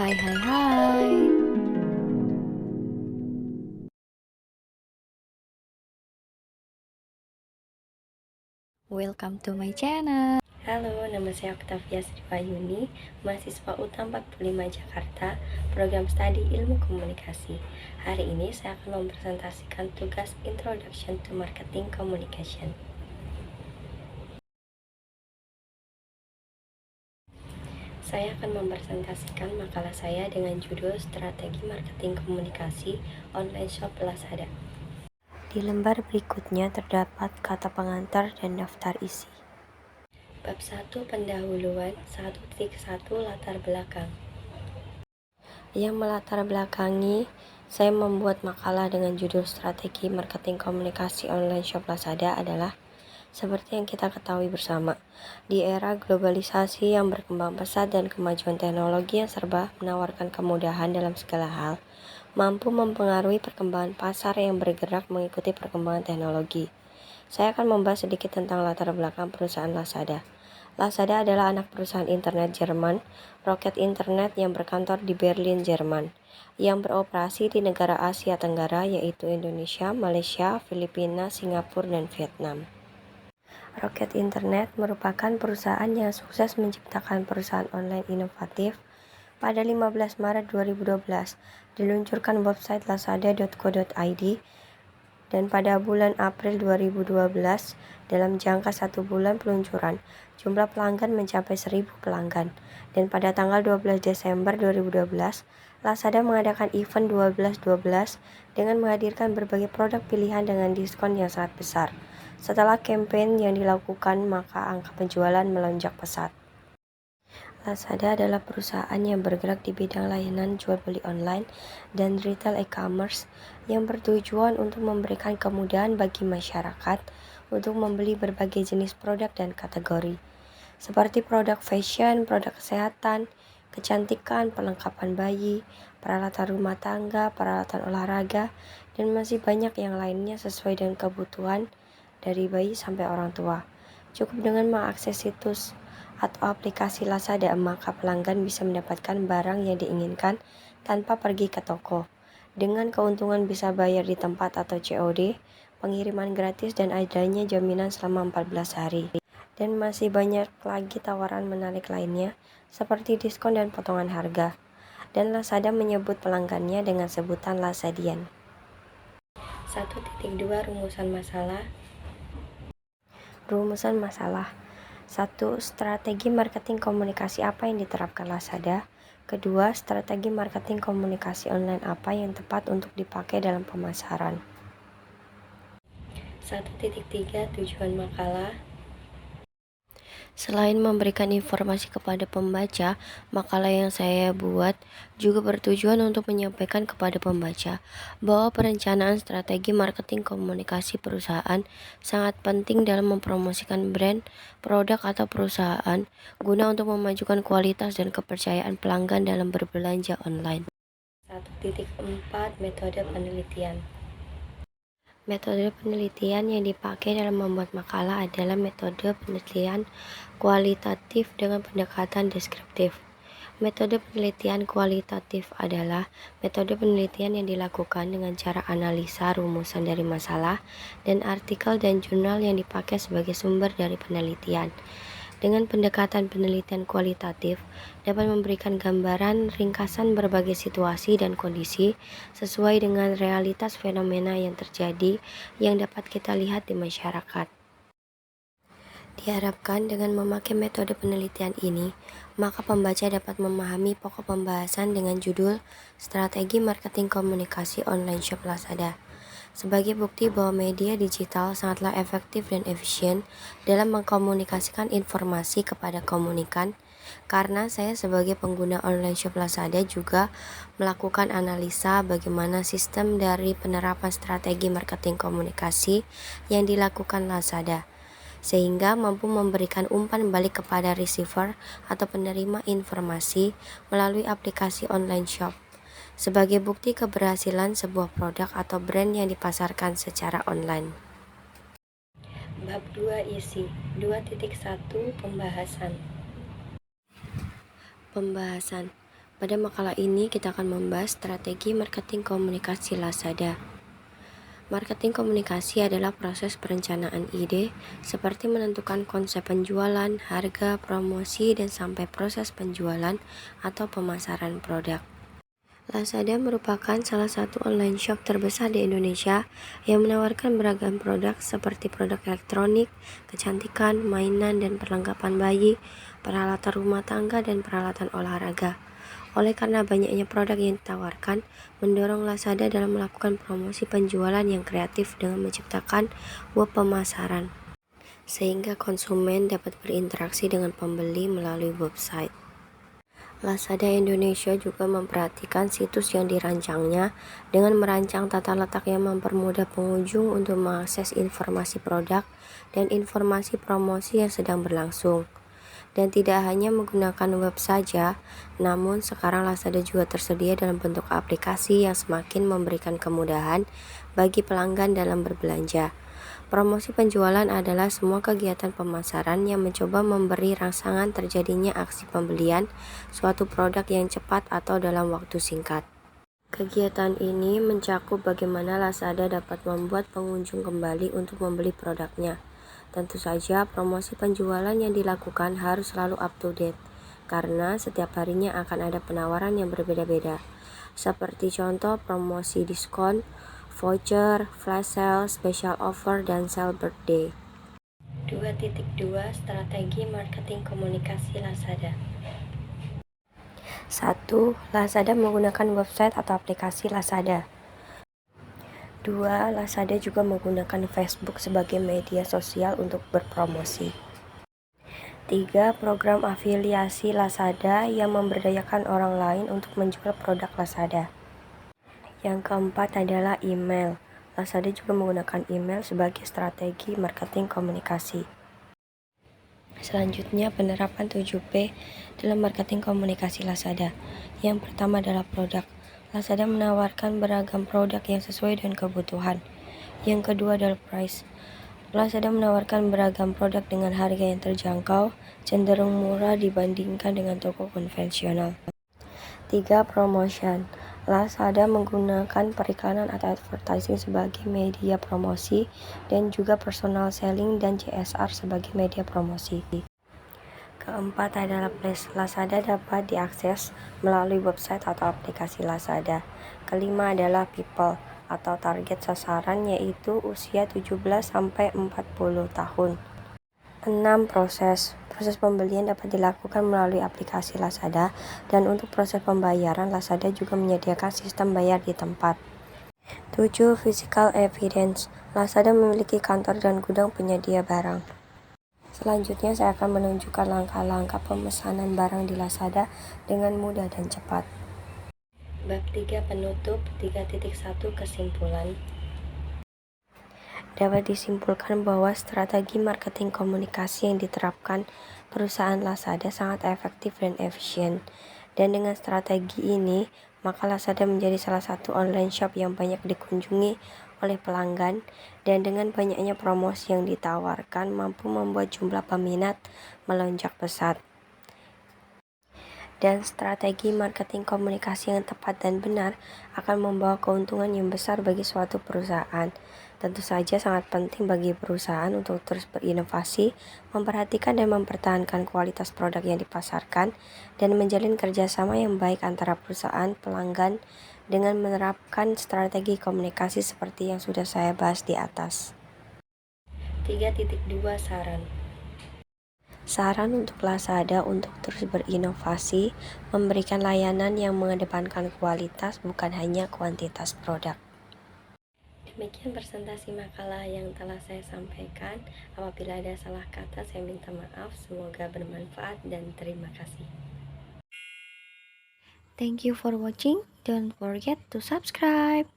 Hai hai hai. Welcome to my channel. Halo, nama saya Octavia Sripayuni, mahasiswa UTA 45 Jakarta, program studi Ilmu Komunikasi. Hari ini saya akan mempresentasikan tugas Introduction to Marketing Communication. Saya akan mempresentasikan makalah saya dengan judul Strategi Marketing Komunikasi Online Shop Lazada. Di lembar berikutnya terdapat kata pengantar dan daftar isi. Bab 1 Pendahuluan 1.1 Latar belakang. Yang melatar belakangi saya membuat makalah dengan judul Strategi Marketing Komunikasi Online Shop Lazada adalah seperti yang kita ketahui bersama, di era globalisasi yang berkembang pesat dan kemajuan teknologi yang serba menawarkan kemudahan dalam segala hal, mampu mempengaruhi perkembangan pasar yang bergerak mengikuti perkembangan teknologi. Saya akan membahas sedikit tentang latar belakang perusahaan Lazada. Lazada adalah anak perusahaan internet Jerman, Rocket Internet yang berkantor di Berlin, Jerman, yang beroperasi di negara Asia Tenggara yaitu Indonesia, Malaysia, Filipina, Singapura, dan Vietnam. Rocket Internet merupakan perusahaan yang sukses menciptakan perusahaan online inovatif. Pada 15 Maret 2012, diluncurkan website lazada.co.id dan pada bulan April 2012, dalam jangka 1 bulan peluncuran, jumlah pelanggan mencapai 1.000 pelanggan. Dan pada tanggal 12 Desember 2012, Lazada mengadakan event 12.12 dengan menghadirkan berbagai produk pilihan dengan diskon yang sangat besar. Setelah campaign yang dilakukan, maka angka penjualan melonjak pesat. Lazada adalah perusahaan yang bergerak di bidang layanan jual beli online dan retail e-commerce yang bertujuan untuk memberikan kemudahan bagi masyarakat untuk membeli berbagai jenis produk dan kategori, seperti produk fashion, produk kesehatan, kecantikan, perlengkapan bayi, peralatan rumah tangga, peralatan olahraga, dan masih banyak yang lainnya sesuai dengan kebutuhan dari bayi sampai orang tua. Cukup dengan mengakses situs atau aplikasi Lazada, maka pelanggan bisa mendapatkan barang yang diinginkan tanpa pergi ke toko. Dengan keuntungan bisa bayar di tempat atau COD, pengiriman gratis, dan adanya jaminan selama 14 hari. Dan masih banyak lagi tawaran menarik lainnya, seperti diskon dan potongan harga. Dan Lazada menyebut pelanggannya dengan sebutan Lazadian. 1.2 Rumusan masalah. Rumusan masalah. 1. Strategi marketing komunikasi apa yang diterapkan Lazada? Kedua, strategi marketing komunikasi online apa yang tepat untuk dipakai dalam pemasaran? 1.3 Tujuan makalah. Selain memberikan informasi kepada pembaca, makalah yang saya buat juga bertujuan untuk menyampaikan kepada pembaca bahwa perencanaan strategi marketing komunikasi perusahaan sangat penting dalam mempromosikan brand, produk, atau perusahaan guna untuk memajukan kualitas dan kepercayaan pelanggan dalam berbelanja online. 1.4 Metode penelitian. Metode penelitian yang dipakai dalam membuat makalah adalah metode penelitian kualitatif dengan pendekatan deskriptif. Metode penelitian kualitatif adalah metode penelitian yang dilakukan dengan cara analisa rumusan dari masalah dan artikel dan jurnal yang dipakai sebagai sumber dari penelitian. Dengan pendekatan penelitian kualitatif, dapat memberikan gambaran ringkasan berbagai situasi dan kondisi sesuai dengan realitas fenomena yang terjadi yang dapat kita lihat di masyarakat. Diharapkan dengan memakai metode penelitian ini, maka pembaca dapat memahami pokok pembahasan dengan judul Strategi Marketing Komunikasi Online Shop Lazada. Sebagai bukti bahwa media digital sangatlah efektif dan efisien dalam mengkomunikasikan informasi kepada komunikan, karena saya sebagai pengguna online shop Lazada juga melakukan analisa bagaimana sistem dari penerapan strategi marketing komunikasi yang dilakukan Lazada, sehingga mampu memberikan umpan balik kepada receiver atau penerima informasi melalui aplikasi online shop, sebagai bukti keberhasilan sebuah produk atau brand yang dipasarkan secara online. Bab 2 isi 2.1 Pembahasan. Pada makalah ini kita akan membahas strategi marketing komunikasi Lazada. Marketing komunikasi adalah proses perencanaan ide, seperti menentukan konsep penjualan, harga, promosi, dan sampai proses penjualan atau pemasaran produk. Lazada merupakan salah satu online shop terbesar di Indonesia yang menawarkan beragam produk seperti produk elektronik, kecantikan, mainan dan perlengkapan bayi, peralatan rumah tangga, dan peralatan olahraga. Oleh karena banyaknya produk yang ditawarkan, mendorong Lazada dalam melakukan promosi penjualan yang kreatif dengan menciptakan web pemasaran, sehingga konsumen dapat berinteraksi dengan pembeli melalui website. Lazada Indonesia juga memperhatikan situs yang dirancangnya dengan merancang tata letak yang mempermudah pengunjung untuk mengakses informasi produk dan informasi promosi yang sedang berlangsung. Dan tidak hanya menggunakan web saja, namun sekarang Lazada juga tersedia dalam bentuk aplikasi yang semakin memberikan kemudahan bagi pelanggan dalam berbelanja. Promosi penjualan adalah semua kegiatan pemasaran yang mencoba memberi rangsangan terjadinya aksi pembelian suatu produk yang cepat atau dalam waktu singkat. Kegiatan ini mencakup bagaimana Lazada dapat membuat pengunjung kembali untuk membeli produknya. Tentu saja promosi penjualan yang dilakukan harus selalu up to date, karena setiap harinya akan ada penawaran yang berbeda-beda. Seperti contoh promosi diskon, voucher, flash sale, special offer, dan sale birthday. 2.2 Strategi marketing komunikasi Lazada. 1. Lazada menggunakan website atau aplikasi Lazada. 2. Lazada juga menggunakan Facebook sebagai media sosial untuk berpromosi. 3. Program afiliasi Lazada yang memberdayakan orang lain untuk menjual produk Lazada. Yang keempat adalah email. Lazada juga menggunakan email sebagai strategi marketing komunikasi. Selanjutnya, penerapan 7P dalam marketing komunikasi Lazada. Yang pertama adalah produk. Lazada menawarkan beragam produk yang sesuai dengan kebutuhan. Yang kedua adalah price. Lazada menawarkan beragam produk dengan harga yang terjangkau, cenderung murah dibandingkan dengan toko konvensional. 3. Promotion. Lazada menggunakan periklanan atau advertising sebagai media promosi dan juga personal selling dan CSR sebagai media promosi. Keempat adalah Place. Lazada dapat diakses melalui website atau aplikasi Lazada. Kelima adalah People atau target sasaran, yaitu usia 17-40 tahun. 6. Proses pembelian dapat dilakukan melalui aplikasi Lazada, dan untuk proses pembayaran Lazada juga menyediakan sistem bayar di tempat. 7. Physical evidence. Lazada memiliki kantor dan gudang penyedia barang. Selanjutnya saya akan menunjukkan langkah-langkah pemesanan barang di Lazada dengan mudah dan cepat. Bab 3 penutup. 3.1 kesimpulan. Dapat disimpulkan bahwa strategi marketing komunikasi yang diterapkan perusahaan Lazada sangat efektif dan efisien. Dan dengan strategi ini, maka Lazada menjadi salah satu online shop yang banyak dikunjungi oleh pelanggan, dan dengan banyaknya promosi yang ditawarkan mampu membuat jumlah peminat melonjak pesat. Dan strategi marketing komunikasi yang tepat dan benar akan membawa keuntungan yang besar bagi suatu perusahaan. Tentu saja sangat penting bagi perusahaan untuk terus berinovasi, memperhatikan dan mempertahankan kualitas produk yang dipasarkan, dan menjalin kerjasama yang baik antara perusahaan pelanggan dengan menerapkan strategi komunikasi seperti yang sudah saya bahas di atas. 3.2 Saran untuk Lazada untuk terus berinovasi, memberikan layanan yang mengedepankan kualitas bukan hanya kuantitas produk. Demikian presentasi makalah yang telah saya sampaikan. Apabila ada salah kata, saya minta maaf. Semoga bermanfaat dan terima kasih. Thank you for watching. Don't forget to subscribe.